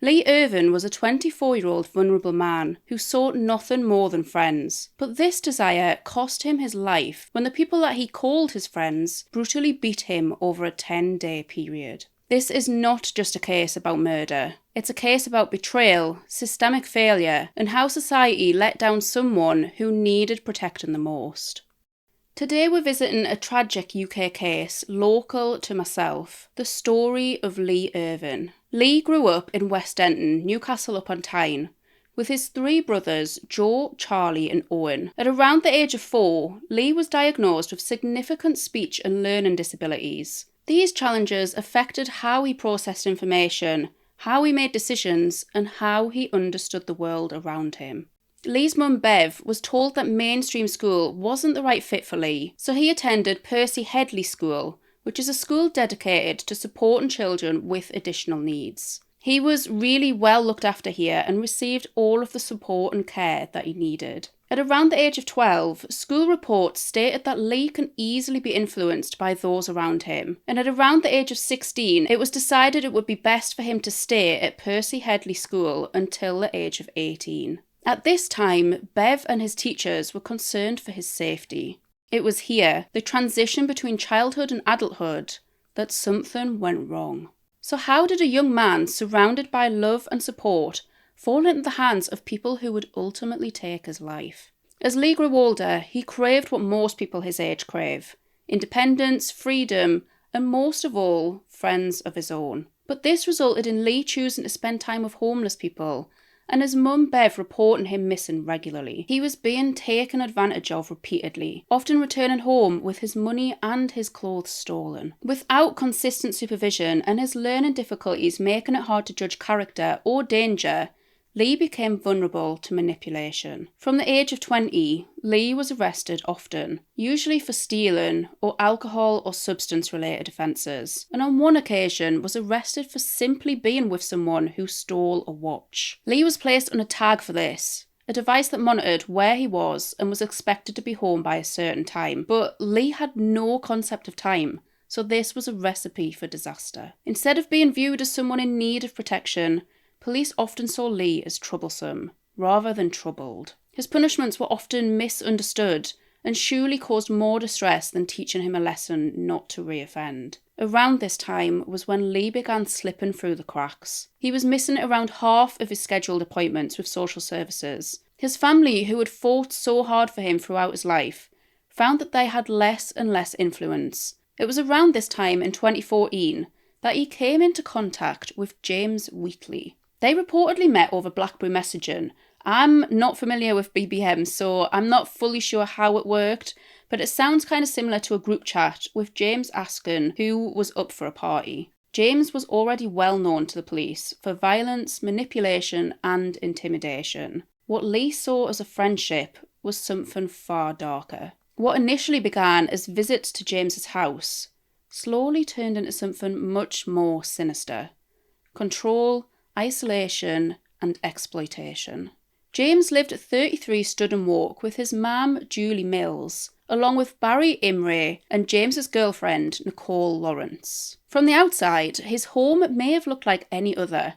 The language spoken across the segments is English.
Lee Irving was a 24-year-old vulnerable man who sought nothing more than friends. But this desire cost him his life when the people that he called his friends brutally beat him over a 10-day period. This is not just a case about murder. It's a case about betrayal, systemic failure, and how society let down someone who needed protecting the most. Today we're visiting a tragic UK case local to myself, the story of Lee Irving. Lee grew up in West Denton, Newcastle upon Tyne, with his three brothers, Joe, Charlie and Owen. At around the age of 4, Lee was diagnosed with significant speech and learning disabilities. These challenges affected how he processed information, how he made decisions, and how he understood the world around him. Lee's mum Bev was told that mainstream school wasn't the right fit for Lee, so he attended Percy Headley School, which is a school dedicated to supporting children with additional needs. He was really well looked after here and received all of the support and care that he needed. At around the age of 12, school reports stated that Lee can easily be influenced by those around him, and at around the age of 16, it was decided it would be best for him to stay at Percy Headley School until the age of 18. At this time, Bev and his teachers were concerned for his safety. It was here, the transition between childhood and adulthood, that something went wrong. So how did a young man surrounded by love and support fall into the hands of people who would ultimately take his life? As Lee grew older, he craved what most people his age crave: independence, freedom, and most of all, friends of his own. But this resulted in Lee choosing to spend time with homeless people, and his mum Bev reporting him missing regularly. He was being taken advantage of repeatedly, often returning home with his money and his clothes stolen. Without consistent supervision and his learning difficulties making it hard to judge character or danger, Lee became vulnerable to manipulation. From the age of 20, Lee was arrested often, usually for stealing or alcohol or substance-related offences, and on one occasion was arrested for simply being with someone who stole a watch. Lee was placed on a tag for this, a device that monitored where he was and was expected to be home by a certain time, but Lee had no concept of time, so this was a recipe for disaster. Instead of being viewed as someone in need of protection, police often saw Lee as troublesome, rather than troubled. His punishments were often misunderstood and surely caused more distress than teaching him a lesson not to reoffend. Around this time was when Lee began slipping through the cracks. He was missing around half of his scheduled appointments with social services. His family, who had fought so hard for him throughout his life, found that they had less and less influence. It was around this time in 2014 that he came into contact with James Wheatley. They reportedly met over BlackBerry messaging. I'm not familiar with BBM, so I'm not fully sure how it worked, but it sounds kind of similar to a group chat with James asking who was up for a party. James was already well known to the police for violence, manipulation and intimidation. What Lee saw as a friendship was something far darker. What initially began as visits to James's house slowly turned into something much more sinister: control, isolation and exploitation. James lived at 33 Studden Walk with his mum Julie Mills, along with Barry Imray and James's girlfriend Nicole Lawrence. From the outside, his home may have looked like any other,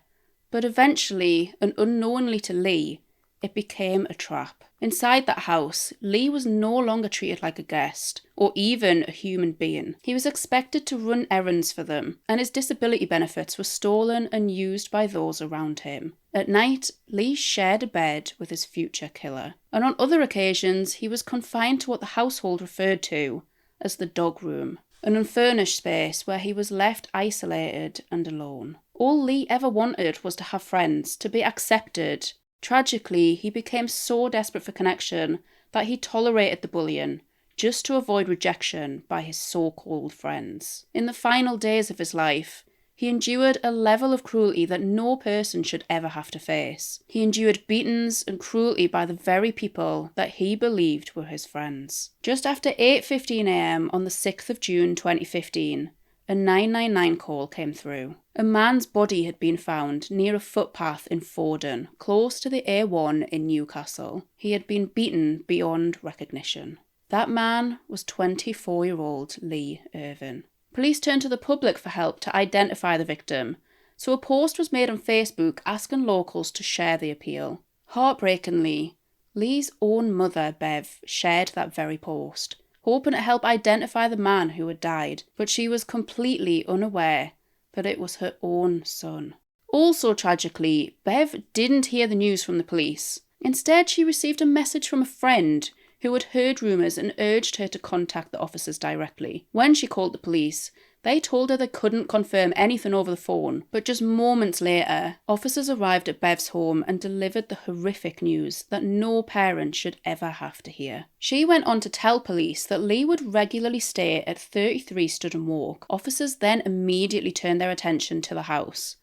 but eventually, and unknowingly to Lee, it became a trap. Inside that house, Lee was no longer treated like a guest, or even a human being. He was expected to run errands for them, and his disability benefits were stolen and used by those around him. At night, Lee shared a bed with his future killer, and on other occasions he was confined to what the household referred to as the dog room, an unfurnished space where he was left isolated and alone. All Lee ever wanted was to have friends, to be accepted. Tragically, he became so desperate for connection that he tolerated the bullying, just to avoid rejection by his so-called friends. In the final days of his life, he endured a level of cruelty that no person should ever have to face. He endured beatings and cruelty by the very people that he believed were his friends. Just after 8:15 a.m. on the 6th of June 2015, a 999 call came through. A man's body had been found near a footpath in Fordon, close to the A1 in Newcastle. He had been beaten beyond recognition. That man was 24-year-old Lee Irving. Police turned to the public for help to identify the victim, so a post was made on Facebook asking locals to share the appeal. Heartbreakingly, Lee's own mother, Bev, shared that very post, hoping to help identify the man who had died, but she was completely unaware that it was her own son. Also tragically, Bev didn't hear the news from the police. Instead, she received a message from a friend who had heard rumours and urged her to contact the officers directly. When she called the police, they told her they couldn't confirm anything over the phone, but just moments later, officers arrived at Bev's home and delivered the horrific news that no parent should ever have to hear. She went on to tell police that Lee would regularly stay at 33 Studham Walk. Officers then immediately turned their attention to the house.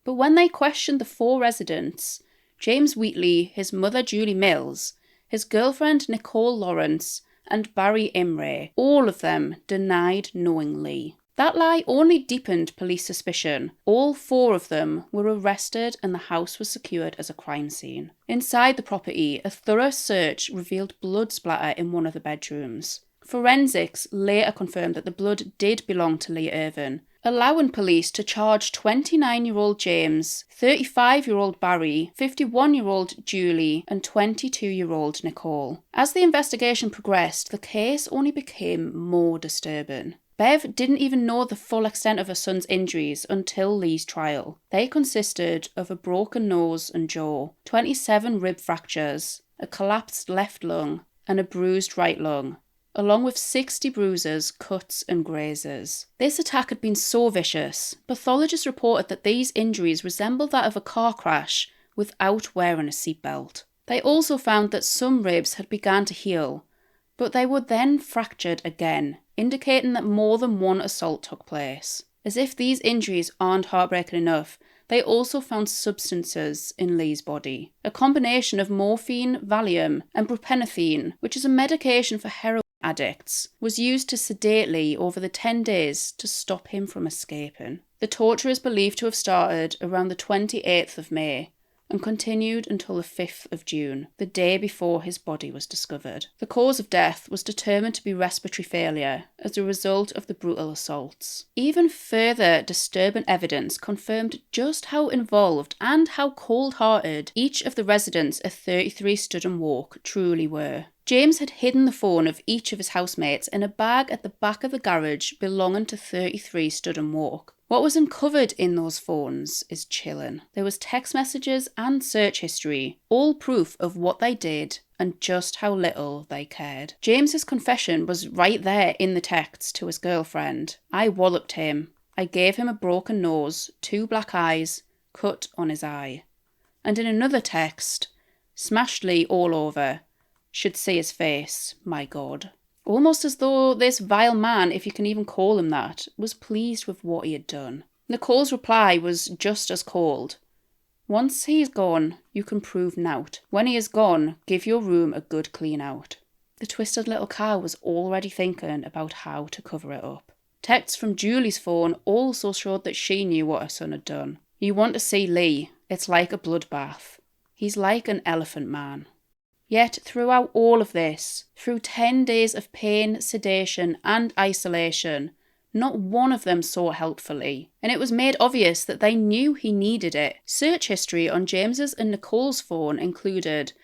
But when they questioned the 4 residents, James Wheatley, his mother Julie Mills, his girlfriend Nicole Lawrence, and Barry Imre, all of them denied knowing Lee. That lie only deepened police suspicion. All 4 of them were arrested and the house was secured as a crime scene. Inside the property, a thorough search revealed blood splatter in one of the bedrooms. Forensics later confirmed that the blood did belong to Lee Irving, allowing police to charge 29-year-old James, 35-year-old Barry, 51-year-old Julie, and 22-year-old Nicole. As the investigation progressed, the case only became more disturbing. Bev didn't even know the full extent of her son's injuries until Lee's trial. They consisted of a broken nose and jaw, 27 rib fractures, a collapsed left lung, and a bruised right lung, along with 60 bruises, cuts and grazes. This attack had been so vicious, pathologists reported that these injuries resembled that of a car crash without wearing a seatbelt. They also found that some ribs had begun to heal, but they were then fractured again, indicating that more than one assault took place. As if these injuries aren't heartbreaking enough, they also found substances in Lee's body. A combination of morphine, Valium, and buprenorphine, which is a medication for heroin addicts, was used to sedate Lee over the 10 days to stop him from escaping. The torture is believed to have started around the 28th of May and continued until the 5th of June, the day before his body was discovered. The cause of death was determined to be respiratory failure as a result of the brutal assaults. Even further disturbing evidence confirmed just how involved and how cold-hearted each of the residents at 33 Studham Walk truly were. James had hidden the phone of each of his housemates in a bag at the back of the garage belonging to 33 Studham Walk. What was uncovered in those phones is chilling. There was text messages and search history, all proof of what they did and just how little they cared. James's confession was right there in the text to his girlfriend. I walloped him. I gave him a broken nose, 2 black eyes, cut on his eye. And in another text, smashed Lee all over. Should see his face, my God. Almost as though this vile man, if you can even call him that, was pleased with what he had done. Nicole's reply was just as cold. Once he is gone, you can prove nought. When he is gone, give your room a good clean out. The twisted little cow was already thinking about how to cover it up. Texts from Julie's phone also showed that she knew what her son had done. You want to see Lee, it's like a bloodbath. He's like an elephant man. Yet throughout all of this, through 10 days of pain, sedation and isolation, not one of them sought help for Lee, and it was made obvious that they knew he needed it. Search history on James's and Nicole's phone included,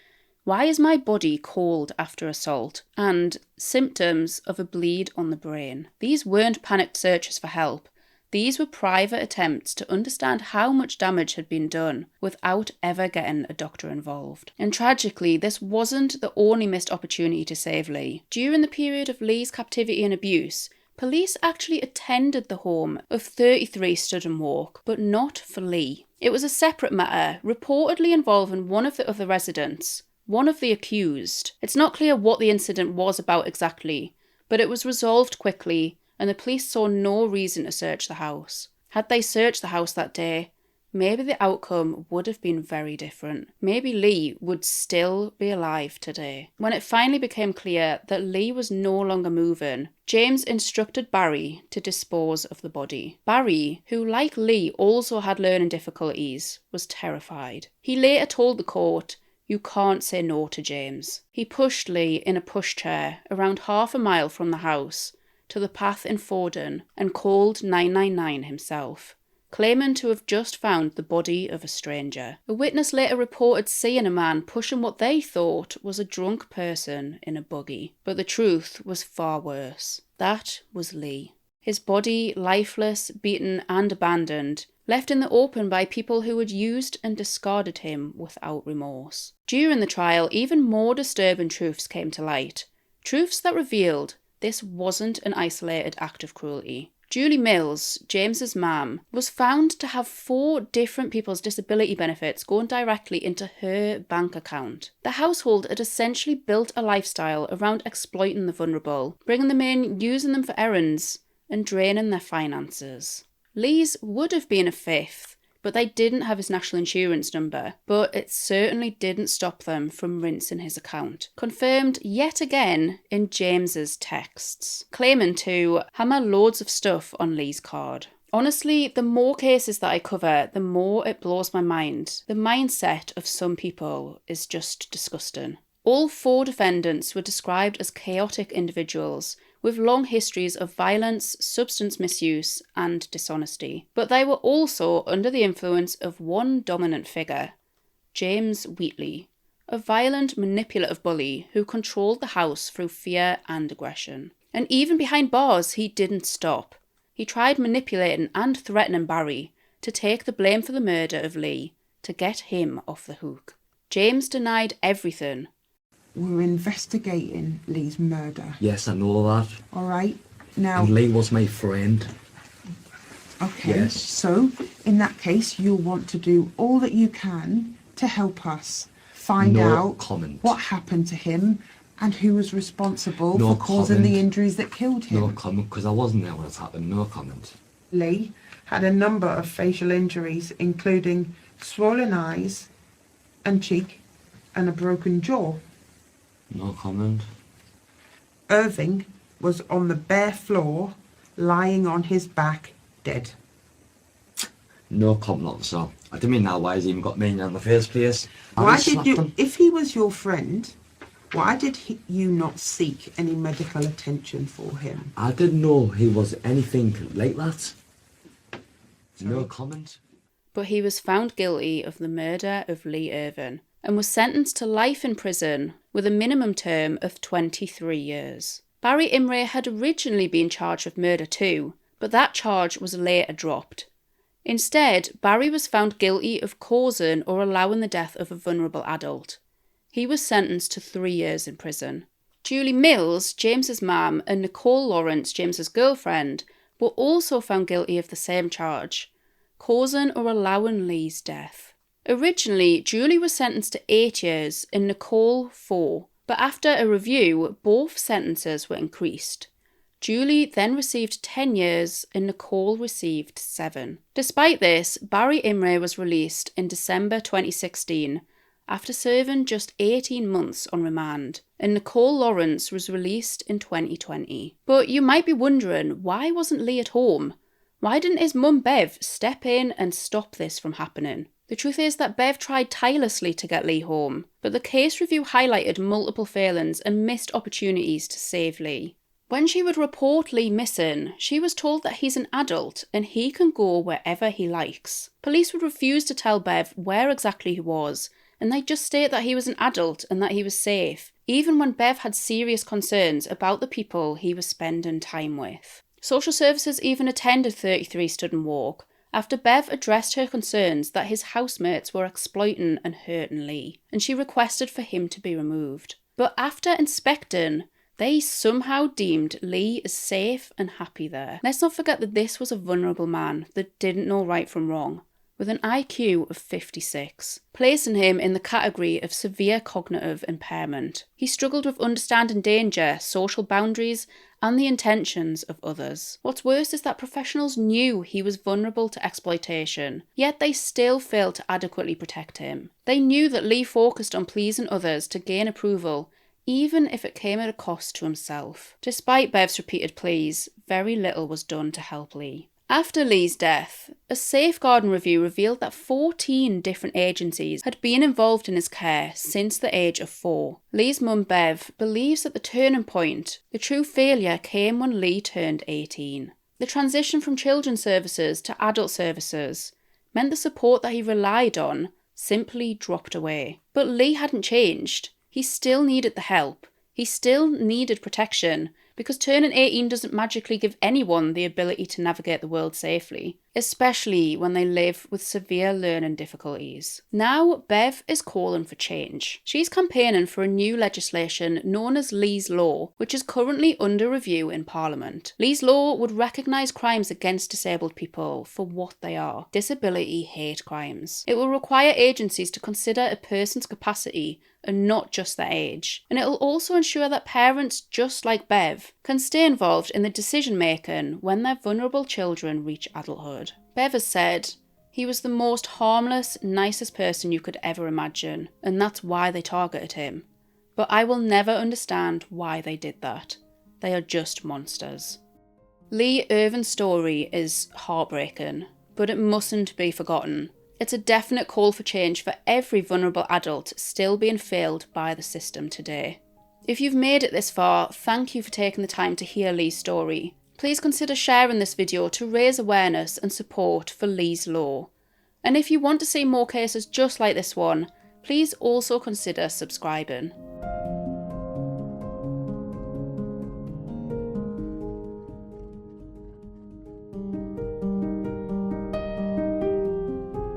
"Why is my body cold after assault?" and symptoms of a bleed on the brain. These weren't panicked searches for help. These were private attempts to understand how much damage had been done without ever getting a doctor involved. And tragically, this wasn't the only missed opportunity to save Lee. During the period of Lee's captivity and abuse, police actually attended the home of 33 Studham Walk, but not for Lee. It was a separate matter, reportedly involving one of the other residents, one of the accused. It's not clear what the incident was about exactly, but it was resolved quickly, and the police saw no reason to search the house. Had they searched the house that day, maybe the outcome would have been very different. Maybe Lee would still be alive today. When it finally became clear that Lee was no longer moving, James instructed Barry to dispose of the body. Barry, who like Lee also had learning difficulties, was terrified. He later told the court, "You can't say no to James." He pushed Lee in a pushchair around half a mile from the house to the path in Fordon and called 999 himself, claiming to have just found the body of a stranger. A witness later reported seeing a man pushing what they thought was a drunk person in a buggy. But the truth was far worse. That was Lee. His body, lifeless, beaten and abandoned, left in the open by people who had used and discarded him without remorse. During the trial, even more disturbing truths came to light. Truths that revealed this wasn't an isolated act of cruelty. Julie Mills, James's mum, was found to have 4 different people's disability benefits going directly into her bank account. The household had essentially built a lifestyle around exploiting the vulnerable, bringing them in, using them for errands, and draining their finances. Lee's would have been a 5th, but they didn't have his national insurance number. But it certainly didn't stop them from rinsing his account. Confirmed yet again in James's texts, claiming to hammer loads of stuff on Lee's card. Honestly, the more cases that I cover, the more it blows my mind. The mindset of some people is just disgusting. All 4 defendants were described as chaotic individuals with long histories of violence, substance misuse, and dishonesty. But they were also under the influence of one dominant figure, James Wheatley, a violent, manipulative bully who controlled the house through fear and aggression. And even behind bars, he didn't stop. He tried manipulating and threatening Barry to take the blame for the murder of Lee, to get him off the hook. James denied everything. We're investigating Lee's murder. Yes, I know that. All right. Now. And Lee was my friend. Okay. Yes. So, in that case, you'll want to do all that you can to help us find out what happened to him and who was responsible for causing the injuries that killed him. No comment, because I wasn't there when it happened. No comment. Lee had a number of facial injuries, including swollen eyes and cheek and a broken jaw. No comment. Irving was on the bare floor, lying on his back, dead. No comment, officer. I didn't mean that why he's even got me in the first place. Why did you, if he was your friend, why did you not seek any medical attention for him? I didn't know he was anything like that. No comment. But he was found guilty of the murder of Lee Irving and was sentenced to life in prison with a minimum term of 23 years. Barry Imray had originally been charged with murder too, but that charge was later dropped. Instead, Barry was found guilty of causing or allowing the death of a vulnerable adult. He was sentenced to 3 years in prison. Julie Mills, James's mum, and Nicole Lawrence, James's girlfriend, were also found guilty of the same charge, causing or allowing Lee's death. Originally, Julie was sentenced to 8 years and Nicole 4, but after a review, both sentences were increased. Julie then received 10 years and Nicole received 7. Despite this, Barry Imray was released in December 2016 after serving just 18 months on remand, and Nicole Lawrence was released in 2020. But you might be wondering, why wasn't Lee at home? Why didn't his mum Bev step in and stop this from happening? The truth is that Bev tried tirelessly to get Lee home, but the case review highlighted multiple failings and missed opportunities to save Lee. When she would report Lee missing, she was told that he's an adult and he can go wherever he likes. Police would refuse to tell Bev where exactly he was, and they'd just state that he was an adult and that he was safe, even when Bev had serious concerns about the people he was spending time with. Social services even attended 33 Studden Walk after Bev addressed her concerns that his housemates were exploiting and hurting Lee, and she requested for him to be removed. But after inspecting, they somehow deemed Lee as safe and happy there. Let's not forget that this was a vulnerable man that didn't know right from wrong, with an IQ of 56, placing him in the category of severe cognitive impairment. He struggled with understanding danger, social boundaries, and the intentions of others. What's worse is that professionals knew he was vulnerable to exploitation, yet they still failed to adequately protect him. They knew that Lee focused on pleasing others to gain approval, even if it came at a cost to himself. Despite Bev's repeated pleas, very little was done to help Lee. After Lee's death, a safeguarding review revealed that 14 different agencies had been involved in his care since the age of 4. Lee's mum Bev believes that the turning point, the true failure, came when Lee turned 18. The transition from children's services to adult services meant the support that he relied on simply dropped away. But Lee hadn't changed. He still needed the help. He still needed protection, because turning 18 doesn't magically give anyone the ability to navigate the world safely, especially when they live with severe learning difficulties. Now, Bev is calling for change. She's campaigning for a new legislation known as Lee's Law, which is currently under review in Parliament. Lee's Law would recognise crimes against disabled people for what they are: disability hate crimes. It will require agencies to consider a person's capacity and not just their age. And it will also ensure that parents just like Bev can stay involved in the decision making when their vulnerable children reach adulthood. Bev has said, "He was the most harmless, nicest person you could ever imagine, and that's why they targeted him. But I will never understand why they did that. They are just monsters." Lee Irving's story is heartbreaking, but it mustn't be forgotten. It's a definite call for change for every vulnerable adult still being failed by the system today. If you've made it this far, thank you for taking the time to hear Lee's story. Please consider sharing this video to raise awareness and support for Lee's Law. And if you want to see more cases just like this one, please also consider subscribing.